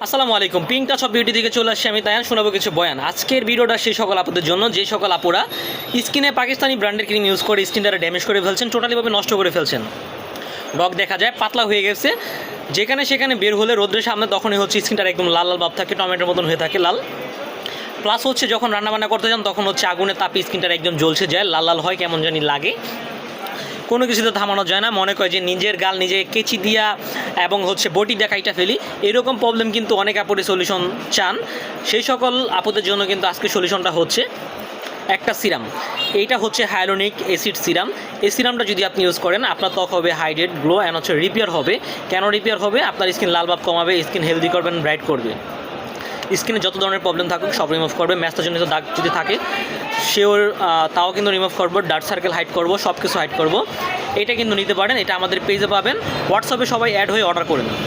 আসসালামু আলাইকুম। Pink touch of beauty থেকে চলে আসছি আমি তায়ান, শোনাবো কিছু বয়ান। আজকের ভিডিওটা সেই সকল আপুদের জন্য যে সকল আপুরা স্কিনে পাকিস্তানি ব্র্যান্ডের ক্রিম ইউজ করে স্কিনটা ড্যামেজ করে ফেলছেন, টোটালিভাবে নষ্ট করে ফেলছেন। রগ দেখা যায়, পাতলা হয়ে গেছে, যেখানে সেখানে বের হলে রোদ্রের সামনে তখনই হচ্ছে স্কিনটার একদম লাল লাল ভাব থাকে, টমেটোর মতন হয়ে থাকে লাল। প্লাস হচ্ছে যখন রান্নাবান্না করতে যান তখন হচ্ছে আগুনে তাপে স্কিনটার একদম জ্বলছে যায়, লাল লাল হয়, কেমন জানি লাগে, কোনো কিছুতে থামানো যায় না, মনে করে যে নিজের গাল নিজে কেচি দিয়া এবং হচ্ছে বটি দিয়ে কাইটা ফেলি। এরকম প্রবলেম কিন্তু অনেক আপুরে সলিউশন চান। সেই সকল আপুদের জন্য কিন্তু আজকে সলিউশনটা হচ্ছে একটা সিরাম। এইটা হচ্ছে হায়ালুরনিক অ্যাসিড সিরাম। এই সিরামটা যদি আপনি ইউজ করেন আপনার ত্বক হবে হাইড্রেট, গ্লো অ্যান্ড হচ্ছে রিপেয়ার হবে। কেন রিপেয়ার হবে? আপনার স্কিন লাল ভাব কমাবে, স্কিন হেলদি করবেন, ব্রাইট করবে, স্কিনে যত ধরনের প্রবলেম থাকুক সব রিমুভ করবে। ম্যাস্তাজনিত দাগ যদি থাকে সেও তাও কিন্তু রিমুভ করবো, ডার্ক সার্কেল হাইড করবো, সব কিছু হাইড করবো। এটা কিন্তু নিতে পারেন, এটা আমাদের পেজে পাবেন। হোয়াটসঅ্যাপে সবাই অ্যাড হয়ে অর্ডার করে নেন।